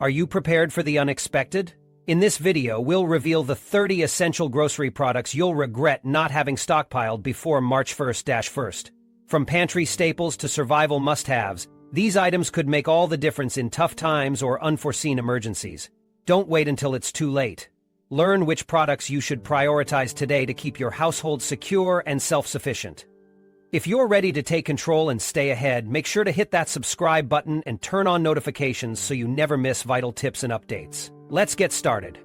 Are you prepared for the unexpected? In this video, we'll reveal the 30 essential grocery products you'll regret not having stockpiled before March 1st. From pantry staples to survival must-haves, these items could make all the difference in tough times or unforeseen emergencies. Don't wait until it's too late. Learn which products you should prioritize today to keep your household secure and self-sufficient. If you're ready to take control and stay ahead, make sure to hit that subscribe button and turn on notifications so you never miss vital tips and updates. Let's get started.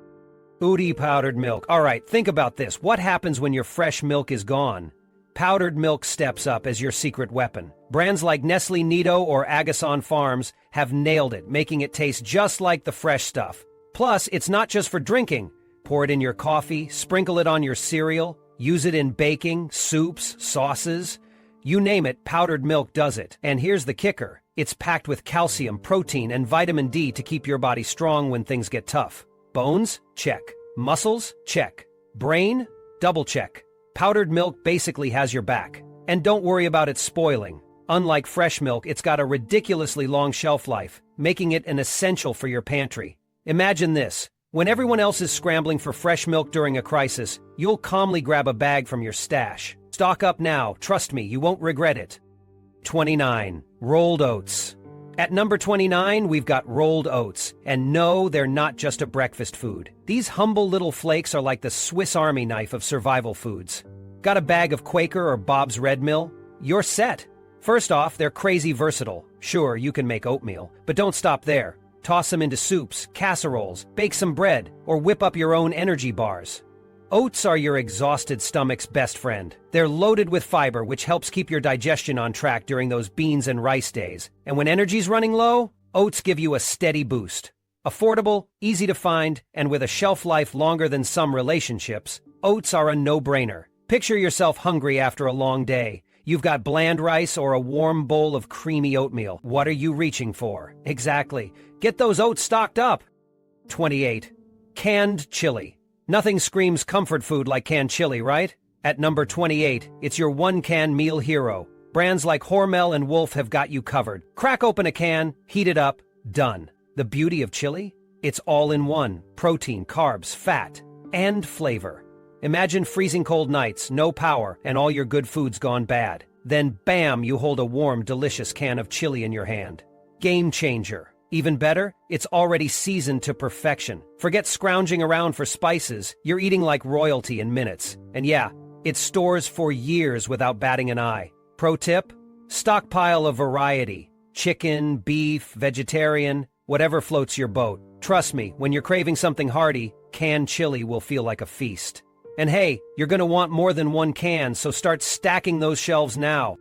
Oudi powdered milk. Alright, think about this. What happens when your fresh milk is gone? Powdered milk steps up as your secret weapon. Brands like Nestle Nido or Agason Farms have nailed it, making it taste just like the fresh stuff. Plus, it's not just for drinking. Pour it in your coffee, sprinkle it on your cereal, use it in baking, soups, sauces. You name it, powdered milk does it. And here's the kicker. It's packed with calcium, protein, and vitamin D to keep your body strong when things get tough. Bones? Check. Muscles? Check. Brain? Double check. Powdered milk basically has your back. And don't worry about it spoiling. Unlike fresh milk, it's got a ridiculously long shelf life, making it an essential for your pantry. Imagine this. When everyone else is scrambling for fresh milk during a crisis, you'll calmly grab a bag from your stash. Stock up now, trust me, you won't regret it. 29. Rolled oats. At number 29, we've got rolled oats. And no, they're not just a breakfast food. These humble little flakes are like the Swiss Army knife of survival foods. Got a bag of Quaker or Bob's Red Mill? You're set. First off, they're crazy versatile. Sure, you can make oatmeal, but don't stop there. Toss them into soups, casseroles, bake some bread, or whip up your own energy bars. Oats are your exhausted stomach's best friend. They're loaded with fiber, which helps keep your digestion on track during those beans and rice days. And when energy's running low, oats give you a steady boost. Affordable, easy to find, and with a shelf life longer than some relationships, oats are a no-brainer. Picture yourself hungry after a long day. You've got bland rice or a warm bowl of creamy oatmeal. What are you reaching for? Exactly. Get those oats stocked up. 28. Canned chili. Nothing screams comfort food like canned chili, right? At number 28, it's your one-can meal hero. Brands like Hormel and Wolf have got you covered. Crack open a can, heat it up, done. The beauty of chili? It's all in one. Protein, carbs, fat, and flavor. Imagine freezing cold nights, no power, and all your good food's gone bad. Then bam, you hold a warm, delicious can of chili in your hand. Game changer. Even better, it's already seasoned to perfection. Forget scrounging around for spices, you're eating like royalty in minutes. And yeah, it stores for years without batting an eye. Pro tip? Stockpile a variety. Chicken, beef, vegetarian, whatever floats your boat. Trust me, when you're craving something hearty, canned chili will feel like a feast. And hey, you're gonna want more than one can, so start stacking those shelves now.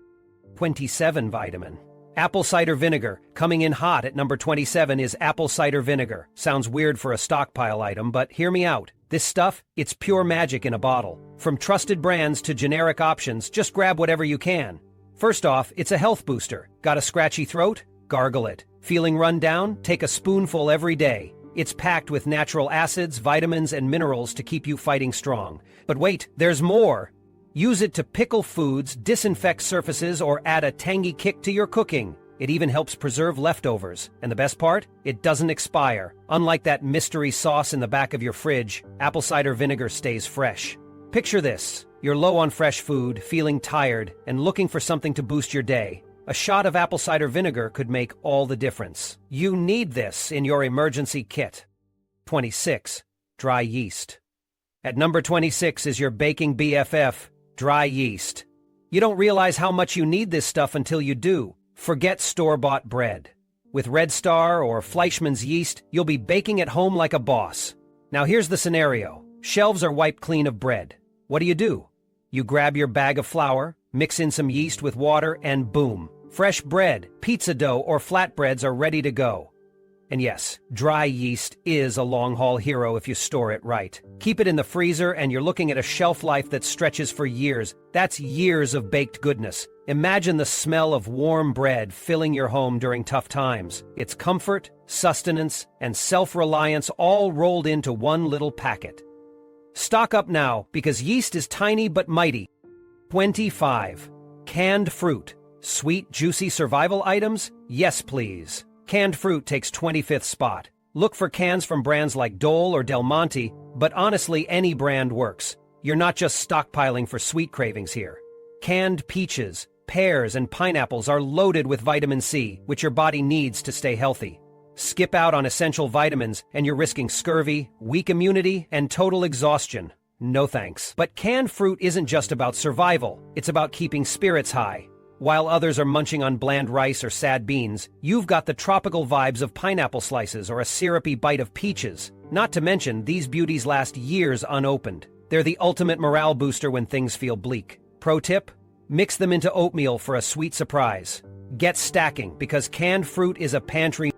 27 vitamin. Apple cider vinegar. Coming in hot at number 27 is apple cider vinegar. Sounds weird for a stockpile item, but hear me out. This stuff, it's pure magic in a bottle. From trusted brands to generic options, just grab whatever you can. First off, it's a health booster. Got a scratchy throat? Gargle it. Feeling run down? Take a spoonful every day. It's packed with natural acids, vitamins, and minerals to keep you fighting strong. But wait, there's more! Use it to pickle foods, disinfect surfaces, or add a tangy kick to your cooking. It even helps preserve leftovers. And the best part? It doesn't expire. Unlike that mystery sauce in the back of your fridge, apple cider vinegar stays fresh. Picture this. You're low on fresh food, feeling tired, and looking for something to boost your day. A shot of apple cider vinegar could make all the difference. You need this in your emergency kit. 26. Dry yeast. At number 26 is your baking BFF, dry yeast. You don't realize how much you need this stuff until you do. Forget store-bought bread. With Red Star or Fleischmann's yeast, you'll be baking at home like a boss. Now here's the scenario. Shelves are wiped clean of bread. What do? You grab your bag of flour, mix in some yeast with water, and boom. Fresh bread, pizza dough, or flatbreads are ready to go. And yes, dry yeast is a long-haul hero if you store it right. Keep it in the freezer and you're looking at a shelf life that stretches for years. That's years of baked goodness. Imagine the smell of warm bread filling your home during tough times. It's comfort, sustenance, and self-reliance all rolled into one little packet. Stock up now, because yeast is tiny but mighty. 25. Canned fruit. Sweet, juicy survival items? Yes, please. Canned fruit takes 25th spot. Look for cans from brands like Dole or Del Monte, but honestly, any brand works. You're not just stockpiling for sweet cravings here. Canned peaches, pears, and pineapples are loaded with vitamin C, which your body needs to stay healthy. Skip out on essential vitamins, and you're risking scurvy, weak immunity, and total exhaustion. No thanks. But canned fruit isn't just about survival, it's about keeping spirits high. While others are munching on bland rice or sad beans, you've got the tropical vibes of pineapple slices or a syrupy bite of peaches. Not to mention, these beauties last years unopened. They're the ultimate morale booster when things feel bleak. Pro tip? Mix them into oatmeal for a sweet surprise. Get stacking, because canned fruit is a pantry.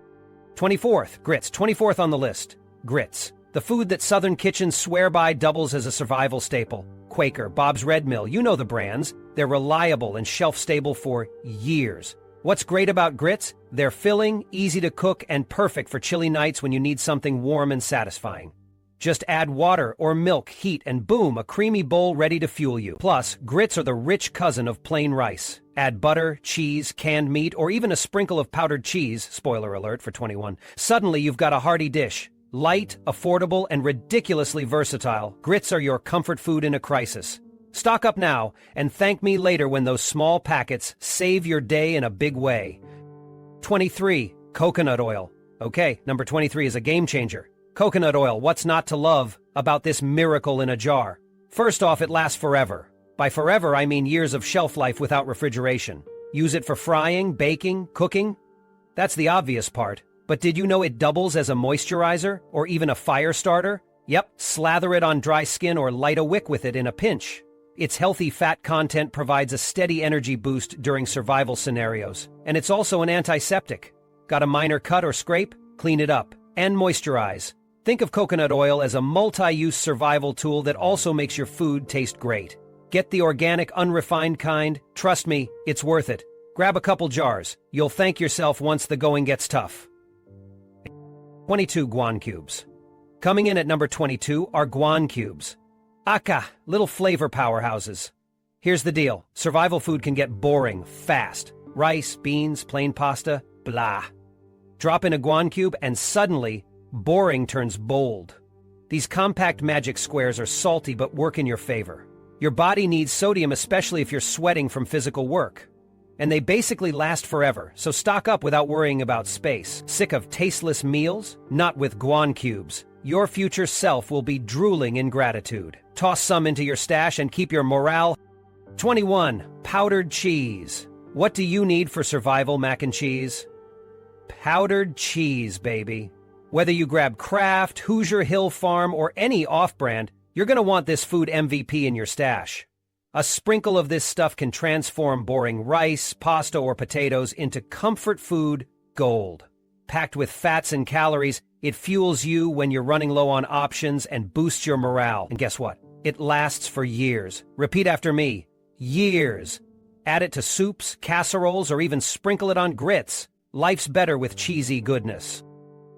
24th, grits. 24th on the list. Grits. The food that Southern kitchens swear by doubles as a survival staple. Quaker, Bob's Red Mill, you know the brands. They're reliable and shelf-stable for years. What's great about grits? They're filling, easy to cook, and perfect for chilly nights when you need something warm and satisfying. Just add water or milk, heat, and boom, a creamy bowl ready to fuel you. Plus, grits are the rich cousin of plain rice. Add butter, cheese, canned meat, or even a sprinkle of powdered cheese, spoiler alert for 21. Suddenly you've got a hearty dish. Light, affordable, and ridiculously versatile, grits are your comfort food in a crisis. Stock up now, and thank me later when those small packets save your day in a big way. 23. Coconut oil. Okay, number 23 is a game changer. Coconut oil, what's not to love about this miracle in a jar? First off, it lasts forever. By forever, I mean years of shelf life without refrigeration. Use it for frying, baking, cooking? That's the obvious part. But did you know it doubles as a moisturizer or even a fire starter? Yep, slather it on dry skin or light a wick with it in a pinch. Its healthy fat content provides a steady energy boost during survival scenarios. And it's also an antiseptic. Got a minor cut or scrape? Clean it up. And moisturize. Think of coconut oil as a multi-use survival tool that also makes your food taste great. Get the organic, unrefined kind. Trust me, it's worth it. Grab a couple jars. You'll thank yourself once the going gets tough. 22 guan cubes. Coming in at number 22 are guan cubes. Aka, little flavor powerhouses. Here's the deal. Survival food can get boring fast. Rice, beans, plain pasta, blah. Drop in a guan cube and suddenly, boring turns bold. These compact magic squares are salty but work in your favor. Your body needs sodium, especially if you're sweating from physical work. And they basically last forever, so stock up without worrying about space. Sick of tasteless meals? Not with guan cubes. Your future self will be drooling in gratitude. Toss some into your stash and keep your morale. 21. Powdered cheese. What do you need for survival mac and cheese? Powdered cheese, baby. Whether you grab Kraft, Hoosier Hill Farm, or any off-brand, you're gonna want this food MVP in your stash. A sprinkle of this stuff can transform boring rice, pasta, or potatoes into comfort food gold. Packed with fats and calories, it fuels you when you're running low on options and boosts your morale. And guess what? It lasts for years. Repeat after me. Years. Add it to soups, casseroles, or even sprinkle it on grits. Life's better with cheesy goodness.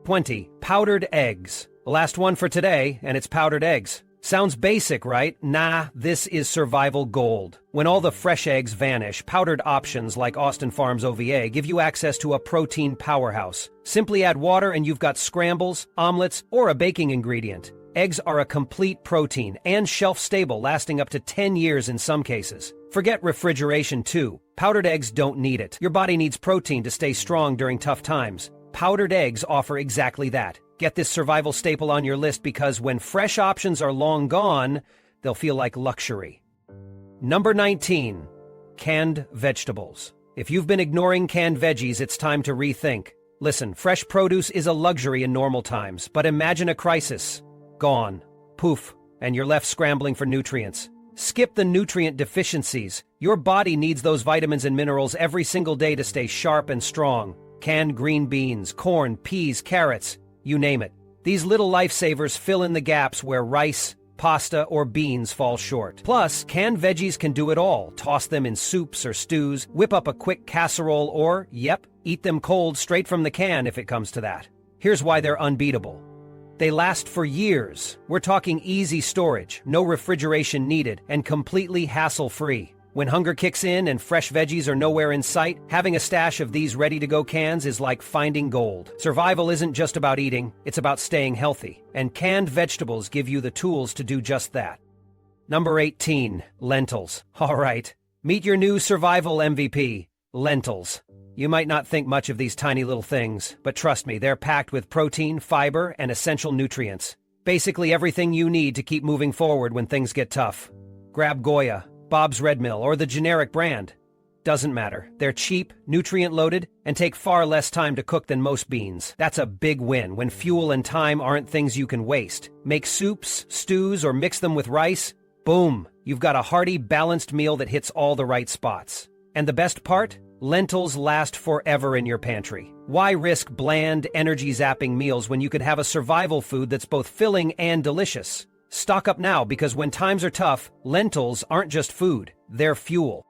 20. Powdered eggs. The last one for today, and it's powdered eggs. Sounds basic, right? Nah, this is survival gold. When all the fresh eggs vanish, powdered options like Austin Farms OVA give you access to a protein powerhouse. Simply add water and you've got scrambles, omelets, or a baking ingredient. Eggs are a complete protein and shelf-stable, lasting up to 10 years in some cases. Forget refrigeration too. Powdered eggs don't need it. Your body needs protein to stay strong during tough times. Powdered eggs offer exactly that. Get this survival staple on your list because when fresh options are long gone, they'll feel like luxury. Number 19. Canned vegetables. If you've been ignoring canned veggies, it's time to rethink. Listen, fresh produce is a luxury in normal times, but imagine a crisis. Gone. Poof. And you're left scrambling for nutrients. Skip the nutrient deficiencies. Your body needs those vitamins and minerals every single day to stay sharp and strong. Canned green beans, corn, peas, carrots, you name it. These little lifesavers fill in the gaps where rice, pasta, or beans fall short. Plus, canned veggies can do it all. Toss them in soups or stews, whip up a quick casserole, or, yep, eat them cold straight from the can if it comes to that. Here's why they're unbeatable. They last for years. We're talking easy storage, no refrigeration needed, and completely hassle-free. When hunger kicks in and fresh veggies are nowhere in sight, having a stash of these ready-to-go cans is like finding gold. Survival isn't just about eating, it's about staying healthy, and canned vegetables give you the tools to do just that. Number 18, lentils. All right, meet your new survival MVP, lentils. You might not think much of these tiny little things, but trust me, they're packed with protein, fiber, and essential nutrients. Basically everything you need to keep moving forward when things get tough. Grab Goya, Bob's Red Mill, or the generic brand. Doesn't matter. They're cheap, nutrient-loaded, and take far less time to cook than most beans. That's a big win when fuel and time aren't things you can waste. Make soups, stews, or mix them with rice. Boom! You've got a hearty, balanced meal that hits all the right spots. And the best part? Lentils last forever in your pantry. Why risk bland, energy-zapping meals when you could have a survival food that's both filling and delicious? Stock up now because when times are tough, lentils aren't just food, they're fuel.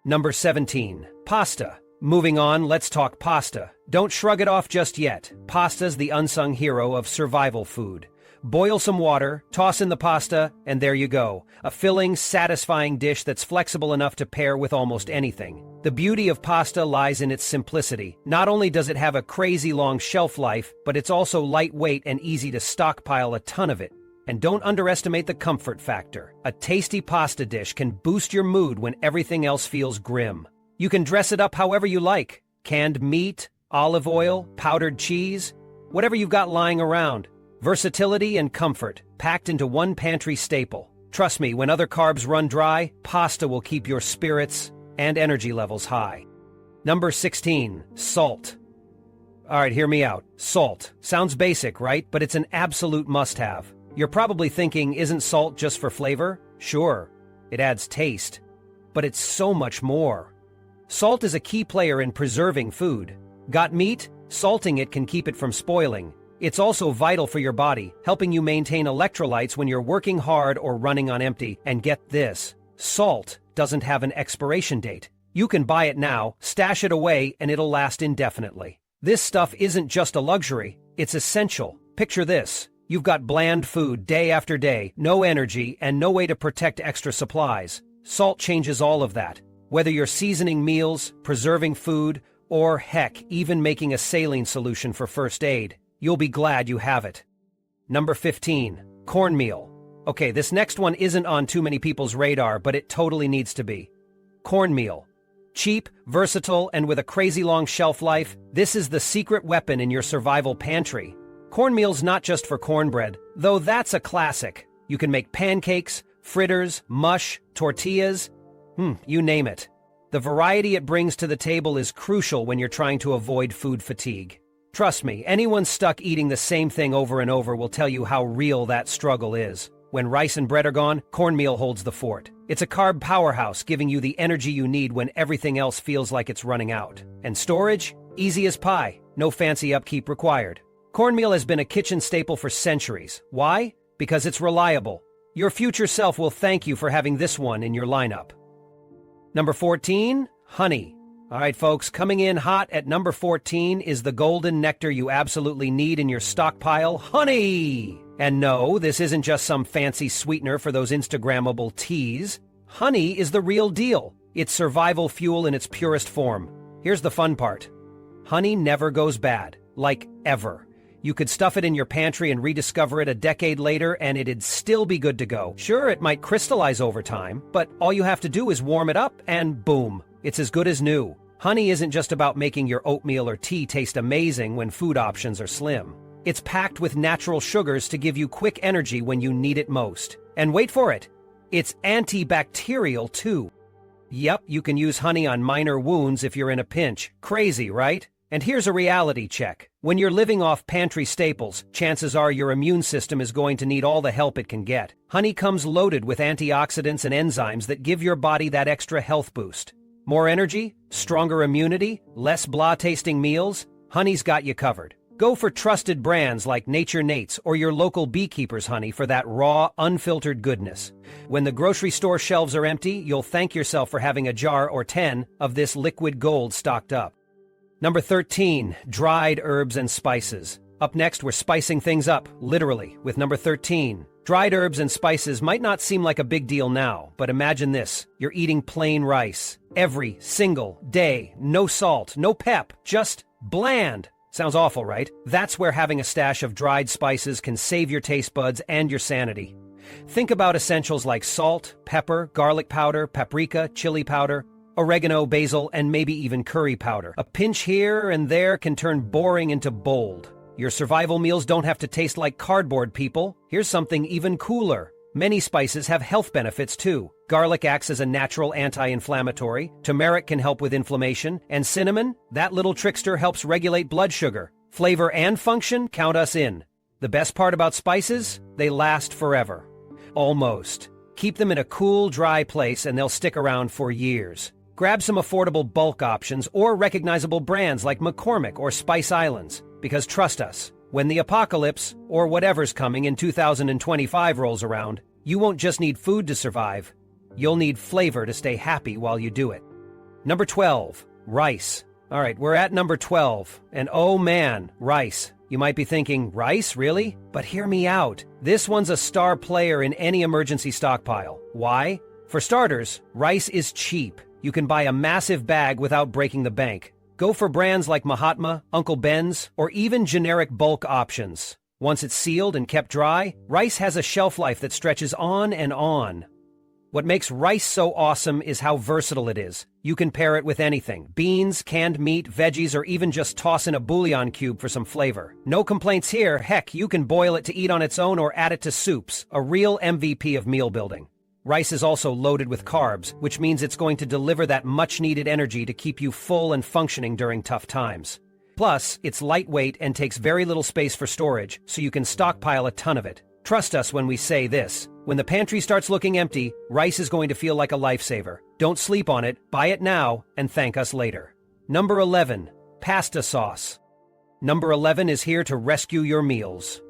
Number 17, pasta. Moving on, let's talk pasta. Don't shrug it off just yet. Pasta's the unsung hero of survival food. Boil some water, toss in the pasta, and there you go. A filling, satisfying dish that's flexible enough to pair with almost anything. The beauty of pasta lies in its simplicity. Not only does it have a crazy long shelf life, but it's also lightweight and easy to stockpile a ton of it. And don't underestimate the comfort factor. A tasty pasta dish can boost your mood when everything else feels grim. You can dress it up however you like. Canned meat, olive oil, powdered cheese, whatever you've got lying around. Versatility and comfort, packed into one pantry staple. Trust me, when other carbs run dry, pasta will keep your spirits and energy levels high. Number 16, salt. All right, hear me out. Salt. Sounds basic, right? But it's an absolute must-have. You're probably thinking, isn't salt just for flavor? Sure, it adds taste. But it's so much more. Salt is a key player in preserving food. Got meat? Salting it can keep it from spoiling. It's also vital for your body, helping you maintain electrolytes when you're working hard or running on empty. And get this, salt doesn't have an expiration date. You can buy it now, stash it away, and it'll last indefinitely. This stuff isn't just a luxury, it's essential. Picture this. You've got bland food day after day, no energy, and no way to protect extra supplies. Salt changes all of that. Whether you're seasoning meals, preserving food, or heck, even making a saline solution for first aid, you'll be glad you have it. Number 15, cornmeal. Okay, this next one isn't on too many people's radar, but it totally needs to be. Cornmeal. Cheap, versatile, and with a crazy long shelf life, this is the secret weapon in your survival pantry. Cornmeal's not just for cornbread, though that's a classic. You can make pancakes, fritters, mush, tortillas, you name it. The variety it brings to the table is crucial when you're trying to avoid food fatigue. Trust me, anyone stuck eating the same thing over and over will tell you how real that struggle is. When rice and bread are gone, cornmeal holds the fort. It's a carb powerhouse, giving you the energy you need when everything else feels like it's running out. And storage? Easy as pie. No fancy upkeep required. Cornmeal has been a kitchen staple for centuries. Why? Because it's reliable. Your future self will thank you for having this one in your lineup. Number 14, honey. All right, folks, coming in hot at number 14 is the golden nectar you absolutely need in your stockpile, honey! And no, this isn't just some fancy sweetener for those Instagrammable teas. Honey is the real deal. It's survival fuel in its purest form. Here's the fun part. Honey never goes bad. Like, ever. You could stuff it in your pantry and rediscover it a decade later and it'd still be good to go. Sure, it might crystallize over time, but all you have to do is warm it up and boom, it's as good as new. Honey isn't just about making your oatmeal or tea taste amazing when food options are slim. It's packed with natural sugars to give you quick energy when you need it most. And wait for it, it's antibacterial too. Yep, you can use honey on minor wounds if you're in a pinch. Crazy, right? And here's a reality check. When you're living off pantry staples, chances are your immune system is going to need all the help it can get. Honey comes loaded with antioxidants and enzymes that give your body that extra health boost. More energy, stronger immunity, less blah-tasting meals, honey's got you covered. Go for trusted brands like Nature Nate's or your local beekeeper's honey for that raw, unfiltered goodness. When the grocery store shelves are empty, you'll thank yourself for having a jar or 10 of this liquid gold stocked up. Number 13, dried herbs and spices. Up next, we're spicing things up, literally, with number 13, Dried herbs and spices might not seem like a big deal now, but imagine this. You're eating plain rice. Every single day. No salt, no pep, just bland. Sounds awful, right? That's where having a stash of dried spices can save your taste buds and your sanity. Think about essentials like salt, pepper, garlic powder, paprika, chili powder, oregano, basil, and maybe even curry powder. A pinch here and there can turn boring into bold. Your survival meals don't have to taste like cardboard, people. Here's something even cooler. Many spices have health benefits too. Garlic acts as a natural anti-inflammatory, turmeric can help with inflammation, and cinnamon, that little trickster, helps regulate blood sugar. Flavor and function, count us in. The best part about spices? They last forever. Almost. Keep them in a cool, dry place and they'll stick around for years. Grab some affordable bulk options or recognizable brands like McCormick or Spice Islands. Because trust us, when the apocalypse, or whatever's coming in 2025 rolls around, you won't just need food to survive, you'll need flavor to stay happy while you do it. Number 12, rice. All right, we're at number 12, and oh man, rice. You might be thinking, rice, really? But hear me out. This one's a star player in any emergency stockpile. Why? For starters, rice is cheap. You can buy a massive bag without breaking the bank. Go for brands like Mahatma, Uncle Ben's, or even generic bulk options. Once it's sealed and kept dry, rice has a shelf life that stretches on and on. What makes rice so awesome is how versatile it is. You can pair it with anything: beans, canned meat, veggies, or even just toss in a bouillon cube for some flavor. No complaints here. Heck, you can boil it to eat on its own or add it to soups. A real MVP of meal building. Rice is also loaded with carbs, which means it's going to deliver that much-needed energy to keep you full and functioning during tough times. Plus, it's lightweight and takes very little space for storage, so you can stockpile a ton of it. Trust us when we say this. When the pantry starts looking empty, rice is going to feel like a lifesaver. Don't sleep on it, buy it now, and thank us later. Number 11, pasta sauce. Number 11 is here to rescue your meals.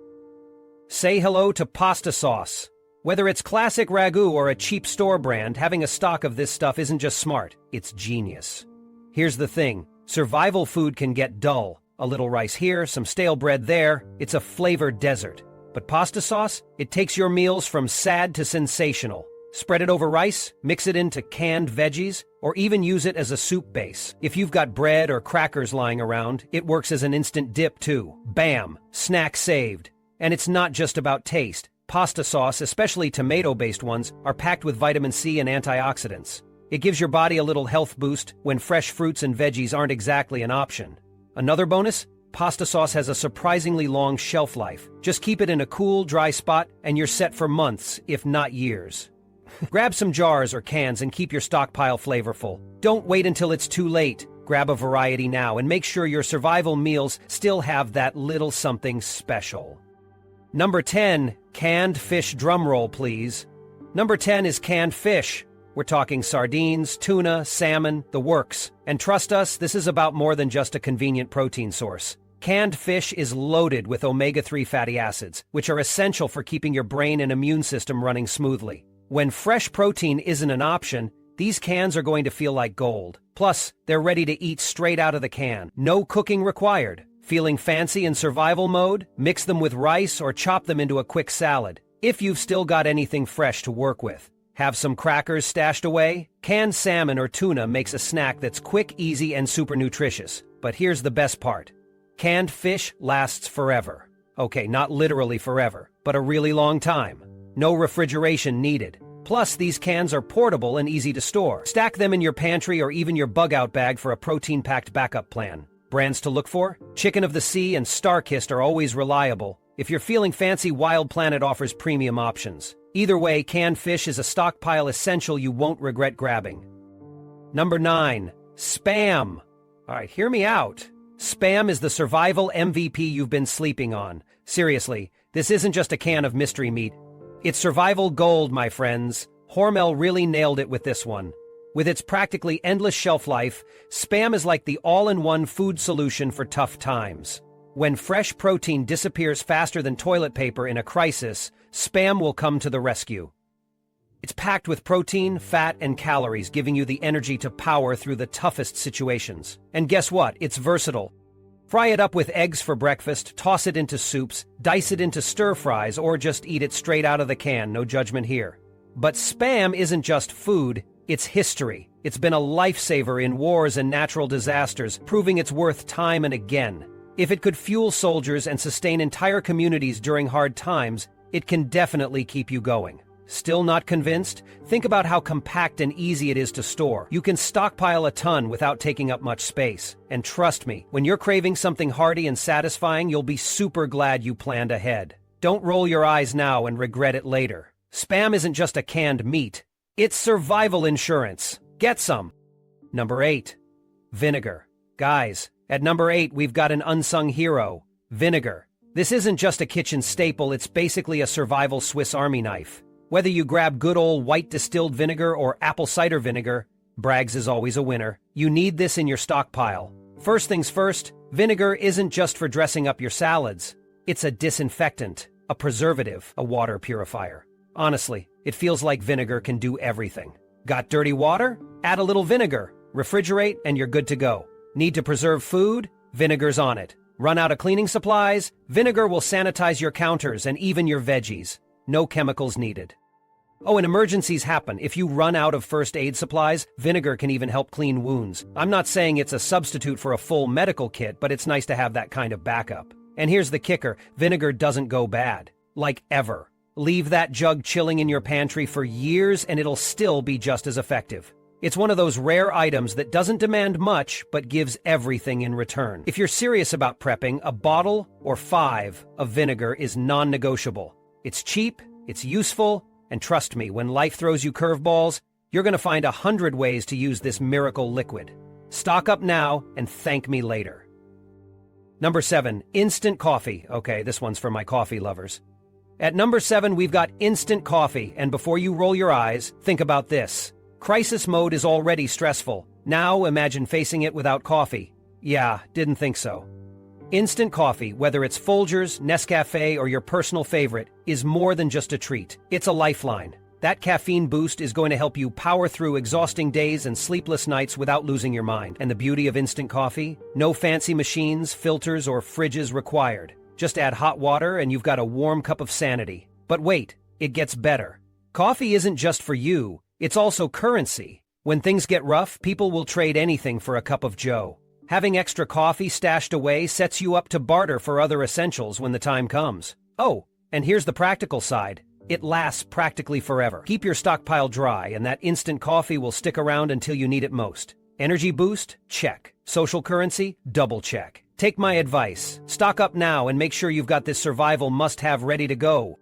Say hello to pasta sauce. Whether it's classic ragu or a cheap store brand, having a stock of this stuff isn't just smart, it's genius. Here's the thing, survival food can get dull. A little rice here, some stale bread there, it's a flavor desert. But pasta sauce, it takes your meals from sad to sensational. Spread it over rice, mix it into canned veggies, or even use it as a soup base. If you've got bread or crackers lying around, it works as an instant dip too. Bam! Snack saved. And it's not just about taste. Pasta sauce, especially tomato-based ones, are packed with vitamin C and antioxidants. It gives your body a little health boost when fresh fruits and veggies aren't exactly an option. Another bonus? Pasta sauce has a surprisingly long shelf life. Just keep it in a cool, dry spot, and you're set for months, if not years. Grab some jars or cans and keep your stockpile flavorful. Don't wait until it's too late. Grab a variety now and make sure your survival meals still have that little something special. Number 10, canned fish. Drumroll, please. Number 10 is canned fish. We're talking sardines, tuna, salmon, the works. And trust us, this is about more than just a convenient protein source. Canned fish is loaded with omega-3 fatty acids, which are essential for keeping your brain and immune system running smoothly. When fresh protein isn't an option, these cans are going to feel like gold. Plus, they're ready to eat straight out of the can. No cooking required. Feeling fancy in survival mode? Mix them with rice or chop them into a quick salad. If you've still got anything fresh to work with. Have some crackers stashed away? Canned salmon or tuna makes a snack that's quick, easy, and super nutritious. But here's the best part. Canned fish lasts forever. Okay, not literally forever, but a really long time. No refrigeration needed. Plus, these cans are portable and easy to store. Stack them in your pantry or even your bug-out bag for a protein-packed backup plan. Brands to look for? Chicken of the Sea and Starkist are always reliable. If you're feeling fancy, Wild Planet offers premium options. Either way, canned fish is a stockpile essential you won't regret grabbing. Number 9, Spam. All right, hear me out. Spam is the survival MVP you've been sleeping on. Seriously, this isn't just a can of mystery meat. It's survival gold, my friends. Hormel really nailed it with this one. With its practically endless shelf life, Spam is like the all-in-one food solution for tough times. When fresh protein disappears faster than toilet paper in a crisis, Spam will come to the rescue. It's packed with protein, fat, and calories, giving you the energy to power through the toughest situations. And guess what? It's versatile. Fry it up with eggs for breakfast, toss it into soups, dice it into stir-fries, or just eat it straight out of the can, no judgment here. But Spam isn't just food, it's history. It's been a lifesaver in wars and natural disasters, proving its worth time and again. If it could fuel soldiers and sustain entire communities during hard times, it can definitely keep you going. Still not convinced? Think about how compact and easy it is to store. You can stockpile a ton without taking up much space. And trust me, when you're craving something hearty and satisfying, you'll be super glad you planned ahead. Don't roll your eyes now and regret it later. Spam isn't just a canned meat. It's survival insurance. Get some. Number 8. Vinegar. Guys, at number 8 we've got an unsung hero, vinegar. This isn't just a kitchen staple, it's basically a survival Swiss Army knife. Whether you grab good old white distilled vinegar or apple cider vinegar, Bragg's is always a winner. You need this in your stockpile. First things first, vinegar isn't just for dressing up your salads. It's a disinfectant, a preservative, a water purifier. Honestly, it feels like vinegar can do everything. Got dirty water? Add a little vinegar. Refrigerate and you're good to go. Need to preserve food? Vinegar's on it. Run out of cleaning supplies? Vinegar will sanitize your counters and even your veggies. No chemicals needed. Oh, and emergencies happen. If you run out of first aid supplies, vinegar can even help clean wounds. I'm not saying it's a substitute for a full medical kit, but it's nice to have that kind of backup. And here's the kicker, vinegar doesn't go bad. Like ever. Leave that jug chilling in your pantry for years and it'll still be just as effective. It's one of those rare items that doesn't demand much, but gives everything in return. If you're serious about prepping, a bottle or 5 of vinegar is non-negotiable. It's cheap, it's useful, and trust me, when life throws you curveballs, you're going to find 100 ways to use this miracle liquid. Stock up now and thank me later. Number 7, instant coffee. Okay, this one's for my coffee lovers. At number 7, we've got instant coffee, and before you roll your eyes, think about this. Crisis mode is already stressful. Now imagine facing it without coffee. Yeah, didn't think so. Instant coffee, whether it's Folgers, Nescafe, or your personal favorite, is more than just a treat. It's a lifeline. That caffeine boost is going to help you power through exhausting days and sleepless nights without losing your mind. And the beauty of instant coffee? No fancy machines, filters, or fridges required. Just add hot water and you've got a warm cup of sanity. But wait, it gets better. Coffee isn't just for you, it's also currency. When things get rough, people will trade anything for a cup of joe. Having extra coffee stashed away sets you up to barter for other essentials when the time comes. Oh, and here's the practical side. It lasts practically forever. Keep your stockpile dry and that instant coffee will stick around until you need it most. Energy boost? Check. Social currency? Double check. Take my advice. Stock up now and make sure you've got this survival must-have ready to go.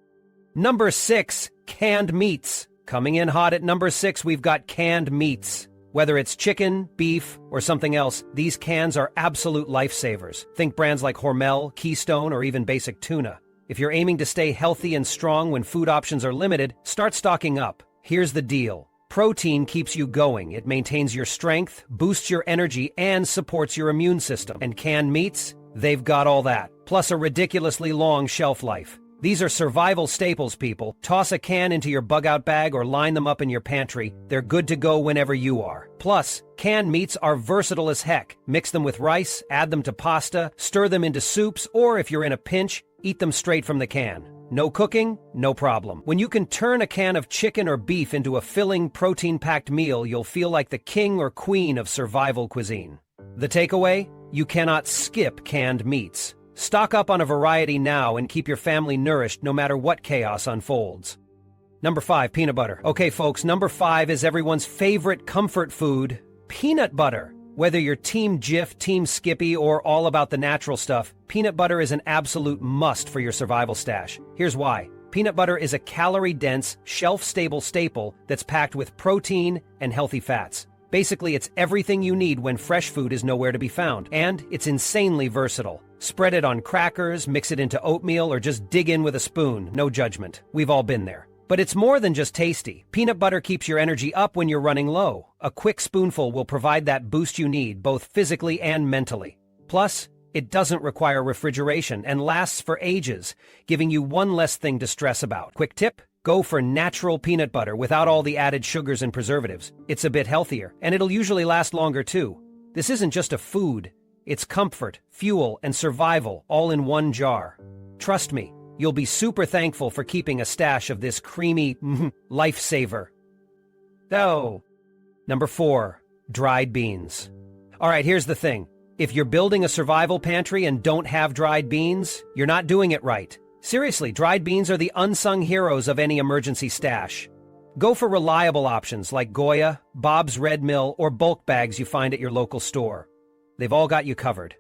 Number 6, canned meats. Coming in hot at number 6, we've got canned meats. Whether it's chicken, beef, or something else, these cans are absolute lifesavers. Think brands like Hormel, Keystone, or even basic tuna. If you're aiming to stay healthy and strong when food options are limited, start stocking up. Here's the deal. Protein keeps you going. It maintains your strength, boosts your energy, and supports your immune system. And canned meats? They've got all that, plus a ridiculously long shelf life. These are survival staples, people. Toss a can into your bug-out bag or line them up in your pantry. They're good to go whenever you are. Plus, canned meats are versatile as heck. Mix them with rice, add them to pasta, stir them into soups, or if you're in a pinch, eat them straight from the can. No cooking? No problem. When you can turn a can of chicken or beef into a filling, protein-packed meal, you'll feel like the king or queen of survival cuisine. The takeaway? You cannot skip canned meats. Stock up on a variety now and keep your family nourished no matter what chaos unfolds. Number 5, peanut butter. Okay, folks, number 5 is everyone's favorite comfort food, peanut butter. Whether you're Team Jif, Team Skippy, or all about the natural stuff, peanut butter is an absolute must for your survival stash. Here's why. Peanut butter is a calorie-dense, shelf-stable staple that's packed with protein and healthy fats. Basically, it's everything you need when fresh food is nowhere to be found, and it's insanely versatile. Spread it on crackers, mix it into oatmeal, or just dig in with a spoon. No judgment. We've all been there. But it's more than just tasty. Peanut butter keeps your energy up when you're running low. A quick spoonful will provide that boost you need, both physically and mentally. Plus, it doesn't require refrigeration and lasts for ages, giving you one less thing to stress about. Quick tip? Go for natural peanut butter without all the added sugars and preservatives. It's a bit healthier, and it'll usually last longer too. This isn't just a food, It's comfort, fuel, and survival all in one jar. Trust me, you'll be super thankful for keeping a stash of this creamy lifesaver. Oh. Number 4. Dried beans. Alright, here's the thing. If you're building a survival pantry and don't have dried beans, you're not doing it right. Seriously, dried beans are the unsung heroes of any emergency stash. Go for reliable options like Goya, Bob's Red Mill, or bulk bags you find at your local store. They've all got you covered.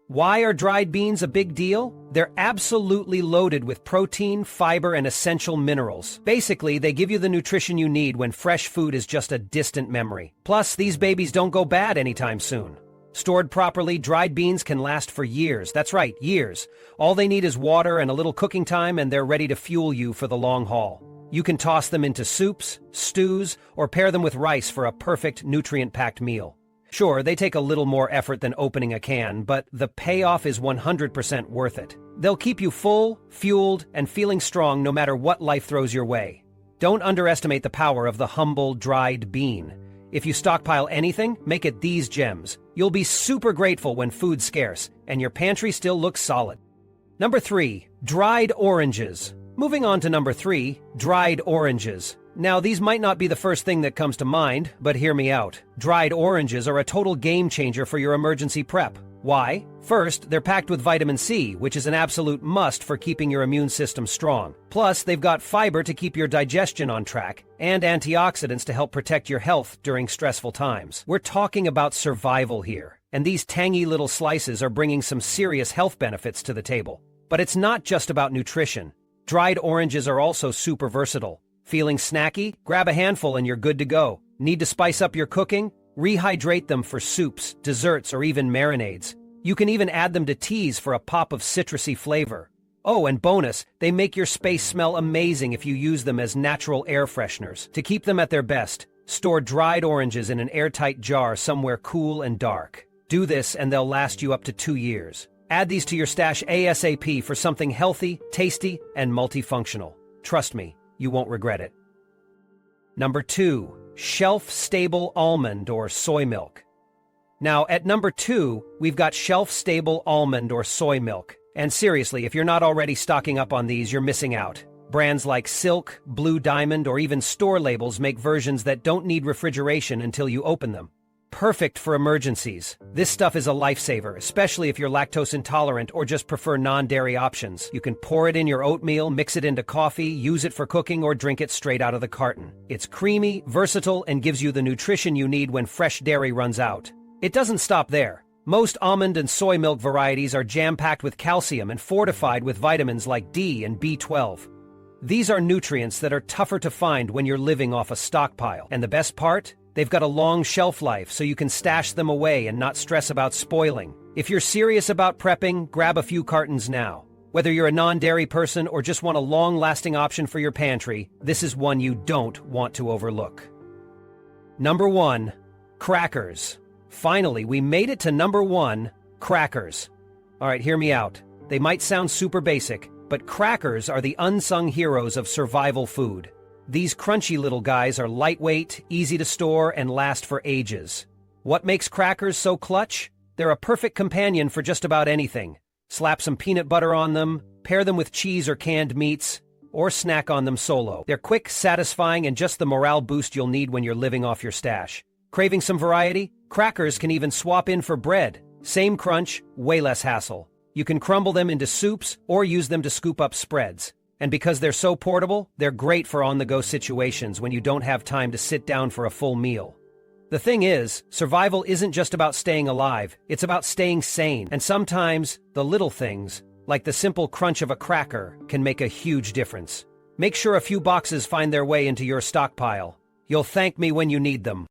Why are dried beans a big deal? They're absolutely loaded with protein, fiber, and essential minerals. Basically, they give you the nutrition you need when fresh food is just a distant memory. Plus, these babies don't go bad anytime soon. Stored properly, dried beans can last for years. That's right, years. All they need is water and a little cooking time, and they're ready to fuel you for the long haul. You can toss them into soups, stews, or pair them with rice for a perfect nutrient-packed meal. Sure, they take a little more effort than opening a can, but the payoff is 100% worth it. They'll keep you full, fueled, and feeling strong no matter what life throws your way. Don't underestimate the power of the humble, dried bean. If you stockpile anything, make it these gems. You'll be super grateful when food's scarce, and your pantry still looks solid. Number 3. Dried oranges. Moving on to number 3, dried oranges. Now, these might not be the first thing that comes to mind, but hear me out. Dried oranges are a total game changer for your emergency prep. Why? First, they're packed with vitamin C, which is an absolute must for keeping your immune system strong. Plus, they've got fiber to keep your digestion on track, and antioxidants to help protect your health during stressful times. We're talking about survival here, and these tangy little slices are bringing some serious health benefits to the table. But it's not just about nutrition. Dried oranges are also super versatile. Feeling snacky? Grab a handful and you're good to go. Need to spice up your cooking? Rehydrate them for soups, desserts, or even marinades. You can even add them to teas for a pop of citrusy flavor. Oh, and bonus, they make your space smell amazing if you use them as natural air fresheners. To keep them at their best, store dried oranges in an airtight jar somewhere cool and dark. Do this and they'll last you up to 2 years. Add these to your stash ASAP for something healthy, tasty, and multifunctional. Trust me, you won't regret it. Number 2. Shelf-stable almond or soy milk. Now, at number 2, we've got shelf-stable almond or soy milk. And seriously, if you're not already stocking up on these, you're missing out. Brands like Silk, Blue Diamond, or even store labels make versions that don't need refrigeration until you open them. Perfect for emergencies. This stuff is a lifesaver, especially if you're lactose intolerant or just prefer non-dairy options. You can pour it in your oatmeal, mix it into coffee, use it for cooking, or drink it straight out of the carton. It's creamy, versatile, and gives you the nutrition you need when fresh dairy runs out. It doesn't stop there. Most almond and soy milk varieties are jam-packed with calcium and fortified with vitamins like D and B12. These are nutrients that are tougher to find when you're living off a stockpile. And the best part? They've got a long shelf life, so you can stash them away and not stress about spoiling. If you're serious about prepping, grab a few cartons now. Whether you're a non-dairy person or just want a long-lasting option for your pantry, this is one you don't want to overlook. Number 1. Crackers. Finally, we made it to number 1, crackers. Alright, hear me out. They might sound super basic, but crackers are the unsung heroes of survival food. These crunchy little guys are lightweight, easy to store, and last for ages. What makes crackers so clutch? They're a perfect companion for just about anything. Slap some peanut butter on them, pair them with cheese or canned meats, or snack on them solo. They're quick, satisfying, and just the morale boost you'll need when you're living off your stash. Craving some variety? Crackers can even swap in for bread. Same crunch, way less hassle. You can crumble them into soups or use them to scoop up spreads. And because they're so portable, they're great for on-the-go situations when you don't have time to sit down for a full meal. The thing is, survival isn't just about staying alive, it's about staying sane. And sometimes, the little things, like the simple crunch of a cracker, can make a huge difference. Make sure a few boxes find their way into your stockpile. You'll thank me when you need them.